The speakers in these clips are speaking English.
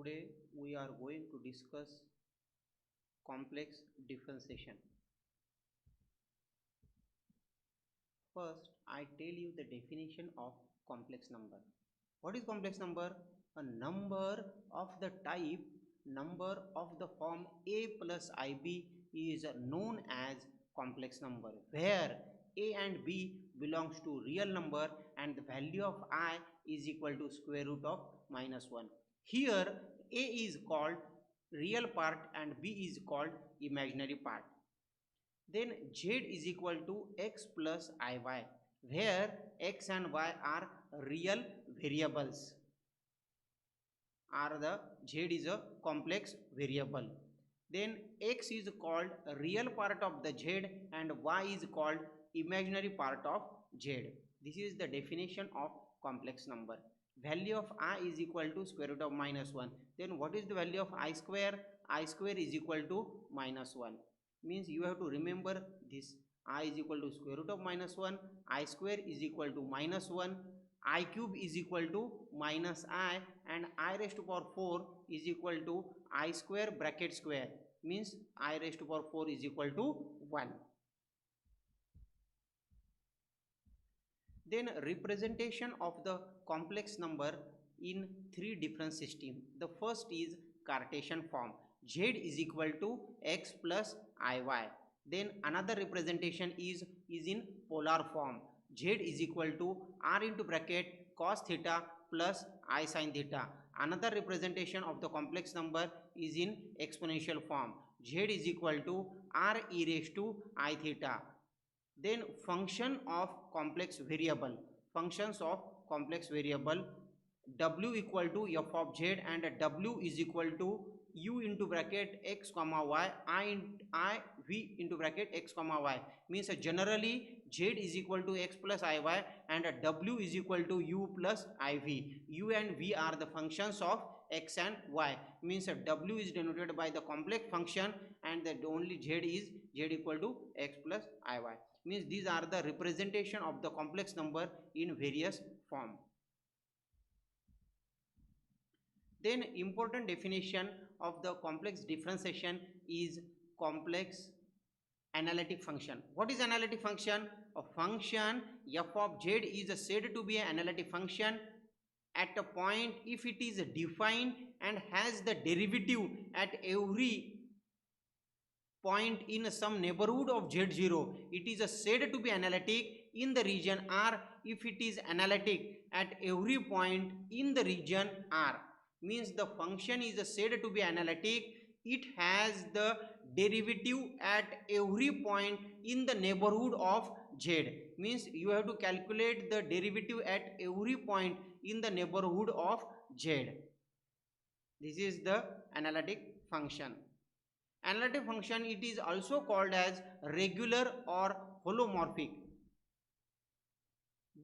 Today we are going to discuss complex differentiation. First, I tell you the definition of complex number. What is complex number? A number of the type number of the form a plus ib is known as complex number, where a and b belongs to real number and the value of I is equal to square root of -1. Here a is called real part and b is called imaginary part. Then z is equal to x plus iy, where x and y are real variables, the z is a complex variable. Then x is called real part of the z and y is called imaginary part of z. This is the definition of complex number. Value of I is equal to square root of -1. Then what is the value of I square? I square is equal to -1. Means you have to remember this. I is equal to square root of -1. I square is equal to -1. I cube is equal to minus I, and I raised to power 4 is equal to I square bracket square, means I raised to power 4 is equal to 1. Then representation of the complex number in three different systems. The first is Cartesian form. Z is equal to x plus iy. Then another representation is in polar form. Z is equal to r into bracket cos theta plus I sin theta. Another representation of the complex number is in exponential form. Z is equal to r e raised to I theta. Then function of complex variable. Functions of complex variable: w equal to f of z and w is equal to u into bracket x comma y, I v into bracket x comma y. Means generally z is equal to x plus iy and w is equal to u plus iv. U and v are the functions of x and y. Means w is denoted by the complex function and that only z is z equal to x plus iy. Means these are the representation of the complex number in various form. Then important definition of the complex differentiation is complex analytic function. What is analytic function? A function f of z is said to be an analytic function at a point if it is defined and has the derivative at every point in some neighborhood of z0. It is said to be analytic in the region R if it is analytic at every point in the region R. Means the function is said to be analytic. It has the derivative at every point in the neighborhood of z. Means you have to calculate the derivative at every point in the neighborhood of z. This is the analytic function. Analytic function, it is also called as regular or holomorphic.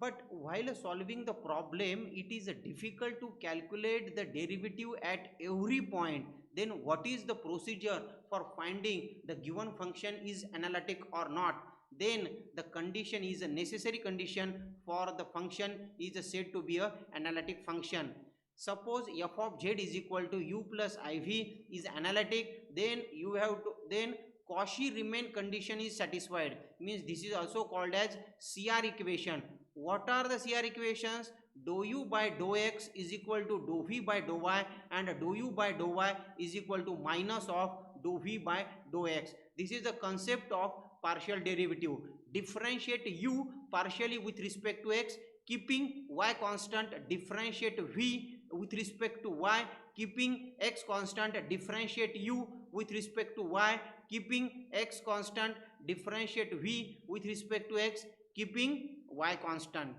But while solving the problem, it is difficult to calculate the derivative at every point. Then what is the procedure for finding the given function is analytic or not? Then the condition is a necessary condition for the function is said to be an analytic function. Suppose f of z is equal to u plus iv is analytic, then you have to, then Cauchy-Riemann condition is satisfied. Means this is also called as CR equation. What are the CR equations? Dou u by dou x is equal to dou v by dou y, and dou u by dou y is equal to minus of dou v by dou x. This is the concept of partial derivative. Differentiate u partially with respect to x, keeping y constant. Differentiate v with respect to y, keeping x constant. Differentiate u with respect to y, keeping x constant. Differentiate v with respect to x, keeping y constant.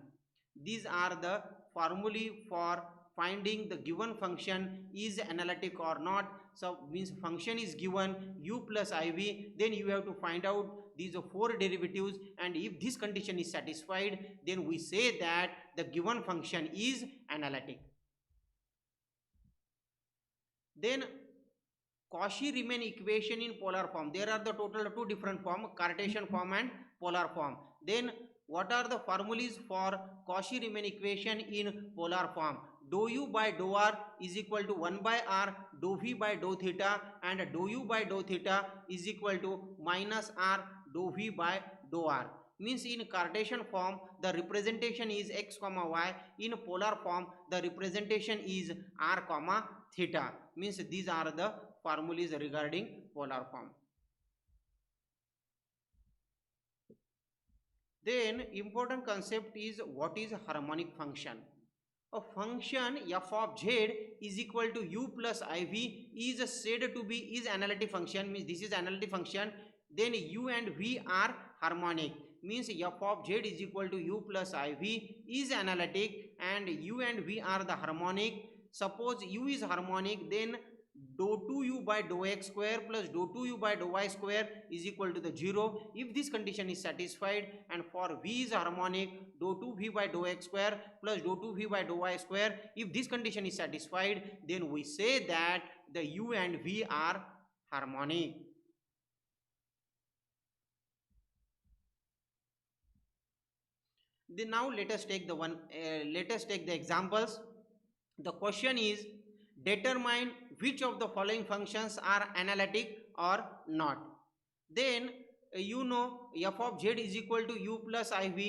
These are the formulae for finding the given function is analytic or not. So means function is given u plus iv, then you have to find out these four derivatives, and if this condition is satisfied, then we say that the given function is analytic. Then Cauchy-Riemann equation in polar form. There are the total two different form, Cartesian form and polar form. Then what are the formulas for Cauchy-Riemann equation in polar form? dou u by dou r is equal to 1 by r dou v by dou theta, and dou u by dou theta is equal to minus r dou v by dou r. Means in Cartesian form the representation is x comma y, in polar form the representation is r comma theta. Means these are the formulas regarding polar form. Then important concept is what is harmonic function. A function f of z is equal to u plus iv is said to be is analytic function, means this is analytic function. Then u and v are harmonic, means f of z is equal to u plus iv is analytic and u and v are the harmonic. Suppose u is harmonic, then dou 2u by dou x square plus dou 2u by dou y square is equal to the 0 if this condition is satisfied. And for v is harmonic, dou 2v by dou x square plus dou 2v by dou y square, if this condition is satisfied, then we say that the u and v are harmonic. Then now let us take the examples. The question is, determine which of the following functions are analytic or not. Then you know f of z is equal to u plus iv.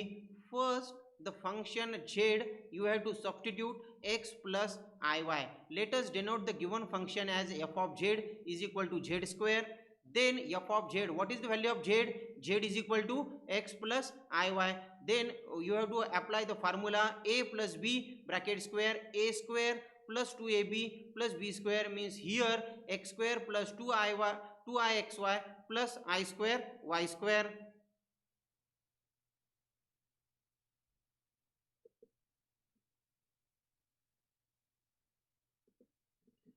First the function z you have to substitute x plus iy. Let us denote the given function as f of z is equal to z square. Then f of z, what is the value of z? Z is equal to x plus iy. Then you have to apply the formula a plus b bracket square a square plus 2ab plus b square, means here x square plus 2ixy plus I square y square.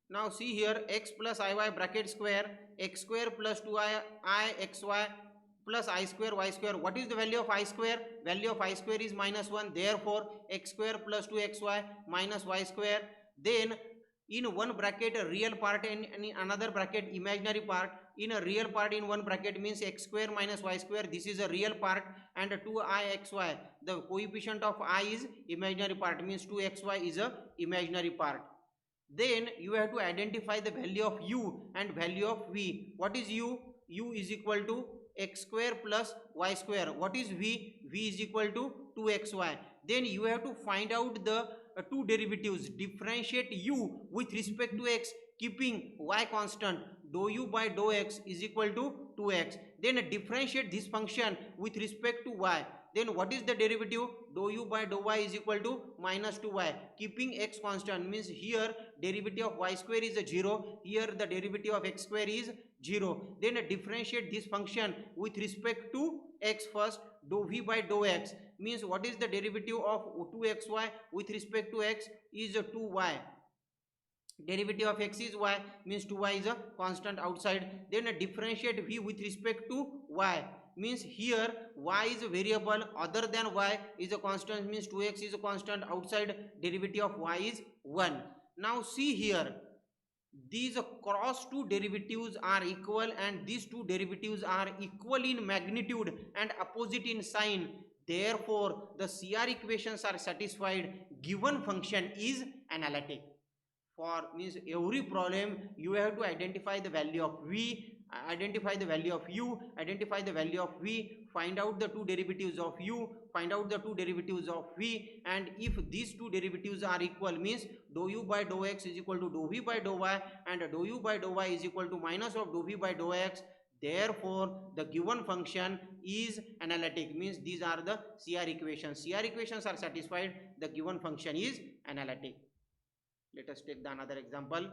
Now see here x plus iy bracket square x square plus 2ixy plus I square y square. What is the value of I square? Value of I square is minus 1. Therefore x square plus 2xy minus y square. Then in one bracket a real part and in another bracket imaginary part. In a real part in one bracket means x square minus y square, this is a real part, and 2ixy, the coefficient of I is imaginary part, means 2xy is a imaginary part. Then you have to identify the value of u and value of v. What is u? U is equal to x square plus y square. What is v? V is equal to 2xy. Then you have to find out the two derivatives. Differentiate u with respect to x keeping y constant. Dou u by dou x is equal to 2x. Then differentiate this function with respect to y. Then what is the derivative? Dou u by dou y is equal to minus 2y. Keeping x constant, means here derivative of y square is a 0. Here the derivative of x square is 0. Then differentiate this function with respect to x first. Dou v by dou x, means what is the derivative of 2xy with respect to x is 2y. Derivative of x is y, means 2y is a constant outside. Then differentiate v with respect to y, means here y is a variable, other than y is a constant, means 2x is a constant outside. Derivative of y is 1. Now see here, these cross two derivatives are equal and these two derivatives are equal in magnitude and opposite in sign. Therefore the CR equations are satisfied. Given function is analytic. For means every problem you have to identify the value of v, identify the value of u, identify the value of v, find out the two derivatives of u, find out the two derivatives of v, and if these two derivatives are equal, means dou u by dou x is equal to dou v by dou y, and dou u by dou y is equal to minus of dou v by dou x. Therefore the given function is analytic, means these are the CR equations. CR equations are satisfied, the given function is analytic. Let us take the another example.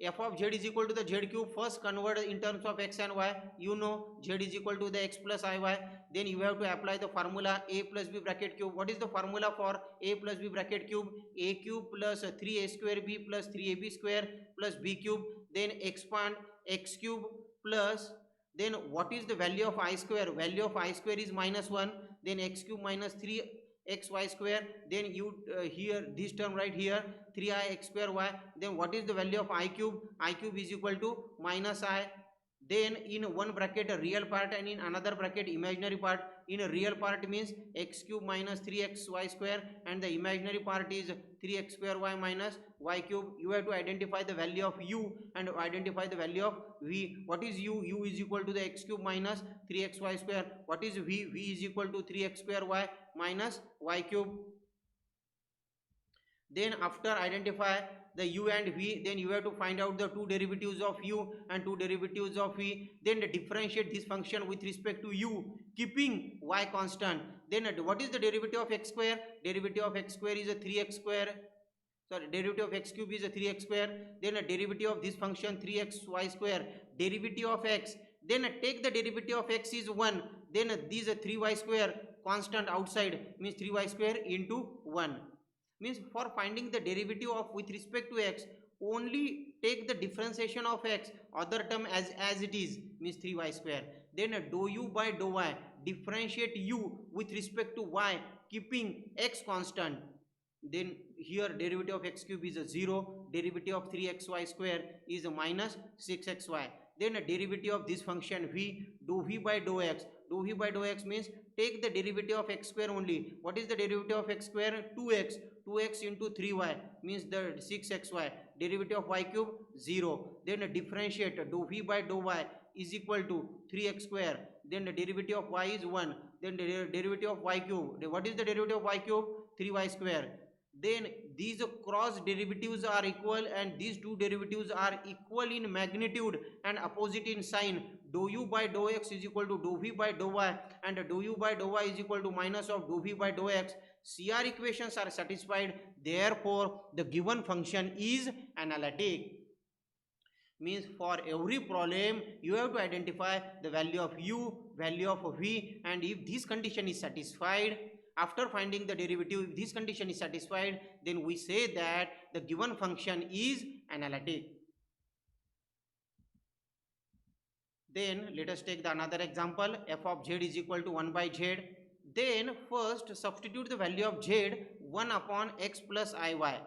F of z is equal to the z cube. First convert in terms of x and y. You know z is equal to the x plus iy. Then you have to apply the formula a plus b bracket cube. What is the formula for a plus b bracket cube? A cube plus 3a square b plus 3ab square plus b cube. Then expand x cube plus, then what is the value of I square? Value of I square is minus 1. Then x cube minus 3 xy square. Then you here this term right here 3i x square y. Then what is the value of I cube? I cube is equal to minus I. Then in one bracket a real part and in another bracket imaginary part. In a real part means x cube minus 3xy square, and the imaginary part is 3x square y minus y cube. You have to identify the value of u and identify the value of v. What is u? U is equal to the x cube minus 3xy square. What is v? V is equal to 3x square y minus y cube. Then after identify the u and v, then you have to find out the two derivatives of u and two derivatives of v. Then differentiate this function with respect to u, keeping y constant. Then what is the derivative of x square? Derivative of x square is a 3x square. Sorry, derivative of x cube is a 3x square. Then a derivative of this function 3xy square, derivative of x. Then take the derivative of x is 1. Then this is a 3y square constant outside, means 3y square into 1. Means for finding the derivative of with respect to x, only take the differentiation of x, other term as it is, means 3y square. Then dou u by dou y, differentiate u with respect to y, keeping x constant. Then here derivative of x cube is a 0, derivative of 3xy square is a minus 6xy. Then a derivative of this function v, dou v by dou x. Dou v by dou x means take the derivative of x square only. What is the derivative of x square? 2x. 2x into 3y means the 6xy. Derivative of y cube 0. Then differentiate dou v by dou y is equal to 3x square. Then the derivative of y is 1. Then the derivative of y cube. What is the derivative of y cube? 3y square. Then these cross derivatives are equal, and these two derivatives are equal in magnitude and opposite in sign. Dou u by dou x is equal to dou v by dou y, and dou u by dou y is equal to minus of dou v by dou x. CR equations are satisfied, therefore the given function is analytic. Means for every problem you have to identify the value of u, value of v, and if this condition is satisfied, after finding the derivative, if this condition is satisfied, then we say that the given function is analytic. Then let us take the another example. F of z is equal to 1 by z. Then first substitute the value of z 1 upon x plus iy.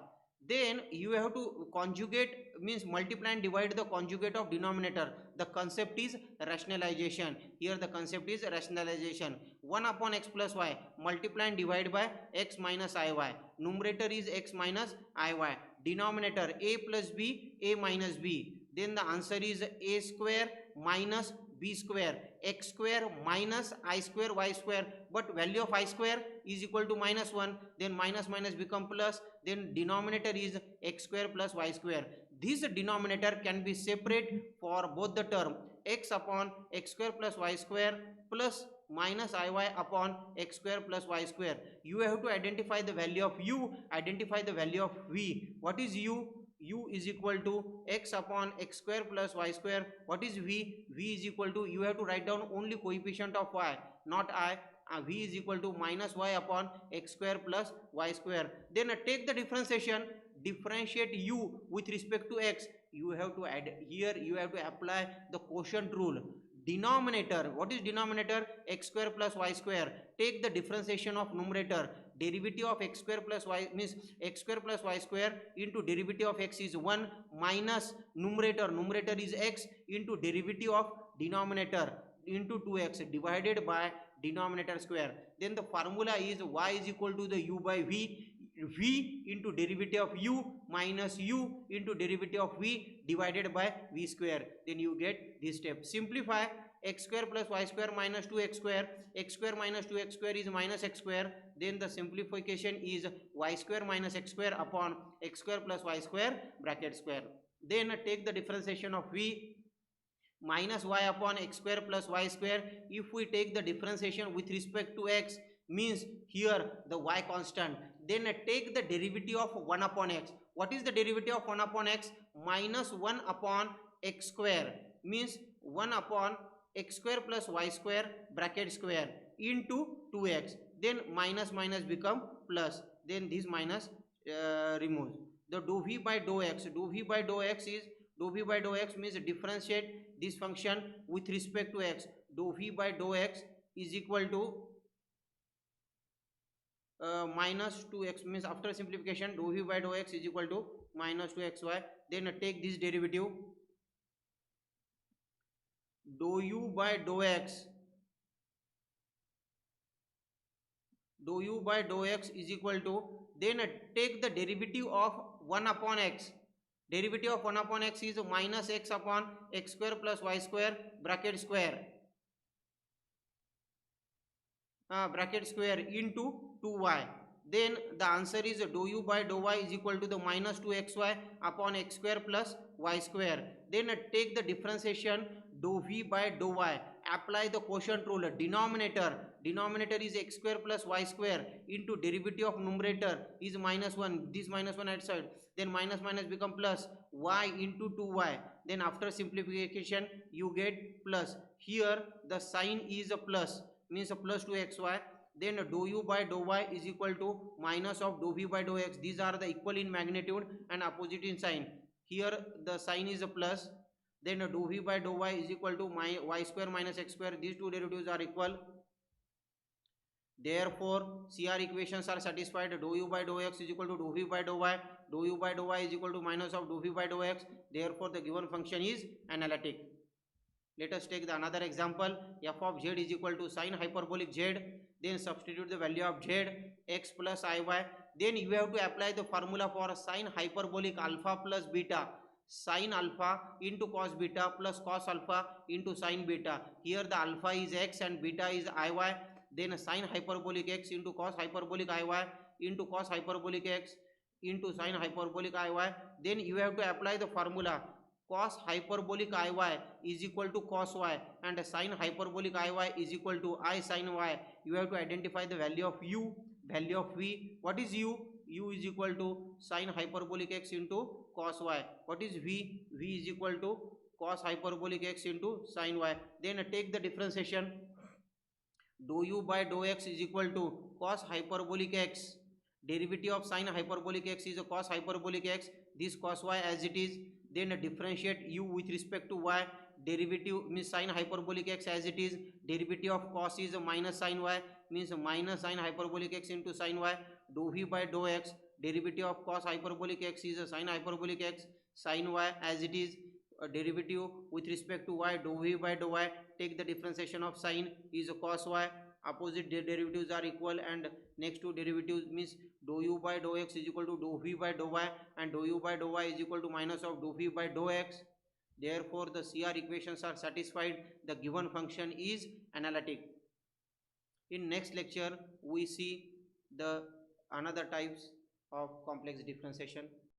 Then you have to conjugate, means multiply and divide the conjugate of denominator. The concept is rationalization. Here the concept is rationalization. 1 upon x plus y, multiply and divide by x minus iy. Numerator is x minus iy. Denominator a plus b, a minus b. Then the answer is a square minus b square, x square minus I square y square, but value of I square is equal to minus 1, then minus minus become plus, then denominator is x square plus y square. This denominator can be separate for both the term, x upon x square plus y square plus minus iy upon x square plus y square. You have to identify the value of u, identify the value of v. What is u? U is equal to x upon x square plus y square. What is v? V is equal to, you have to write down only coefficient of y, not I. V is equal to minus y upon x square plus y square. Then take the differentiation, differentiate u with respect to x. You have to add here, you have to apply the quotient rule. Denominator, what is denominator? X square plus y square. Take the differentiation of numerator. Derivative of x square plus y means x square plus y square into derivative of x is 1 minus numerator, numerator is x, into derivative of denominator into 2x divided by denominator square. Then the formula is y is equal to the u by v, v into derivative of u minus u into derivative of v divided by v square. Then you get this step. Simplify x square plus y square minus 2x square, x square minus 2x square is minus x square. Then the simplification is y square minus x square upon x square plus y square bracket square. Then take the differentiation of v minus y upon x square plus y square. If we take the differentiation with respect to x, means here the y constant. Then take the derivative of 1 upon x. What is the derivative of 1 upon x? Minus 1 upon x square, means 1 upon x square plus y square bracket square into 2x. Then minus minus become plus. Then this minus removes. The dou v by dou x. Dou v by dou x is, dou v by dou x means differentiate this function with respect to x. Dou v by dou x is equal to minus 2x, means after simplification dou v by dou x is equal to minus 2xy. Then take this derivative, dou u by dou x dou u by dou x is equal to, then take the derivative of 1 upon x. Derivative of 1 upon x is minus x upon x square plus y square bracket square into 2y. Then the answer is dou u by dou y is equal to the minus 2xy upon x square plus y square. Then take the differentiation dou v by dou y. Apply the quotient rule. Denominator is x square plus y square into derivative of numerator is minus 1. This minus 1 outside. Then minus minus become plus y into 2y. Then after simplification you get plus. Here the sign is a plus, means a plus 2xy. Then dou u by dou y is equal to minus of dou v by dou x. These are the equal in magnitude and opposite in sign. Here the sign is a plus. Then dou v by dou y is equal to y square minus x square. These two derivatives are equal. Therefore CR equations are satisfied. Dou u by dou x is equal to dou v by dou y. Dou u by dou y is equal to minus of dou v by dou x. Therefore the given function is analytic. Let us take the another example. F of z is equal to sine hyperbolic z. Then substitute the value of z, x plus iy. Then you have to apply the formula for sine hyperbolic alpha plus beta. Sine alpha into cos beta plus cos alpha into sine beta. Here the alpha is x and beta is iy. Then sine hyperbolic x into cos hyperbolic iy into cos hyperbolic x into sine hyperbolic iy. Then you have to apply the formula cos hyperbolic iy is equal to cos y and sine hyperbolic iy is equal to I sin y. You have to identify the value of u, value of v. What is u? U is equal to sine hyperbolic x into cos y. What is v? V is equal to cos hyperbolic x into sin y. Then take the differentiation. Dou u by dou x is equal to cos hyperbolic x. Derivative of sine hyperbolic x is a cos hyperbolic x. This cos y as it is. Then differentiate u with respect to y. Derivative means sine hyperbolic x as it is. Derivative of cos is a minus sine y, means minus sine hyperbolic x into sine y. Dou v by dou x. Derivative of cos hyperbolic x is a sine hyperbolic x sine y as it is. Derivative with respect to y, dou v by dou y. Take the differentiation of sine is a cos y. Opposite derivatives are equal and next two derivatives means dou u by dou x is equal to dou v by dou y and dou u by dou y is equal to minus of dou v by dou x. Therefore the CR equations are satisfied. The given function is analytic. In next lecture we see the another types of complex differentiation.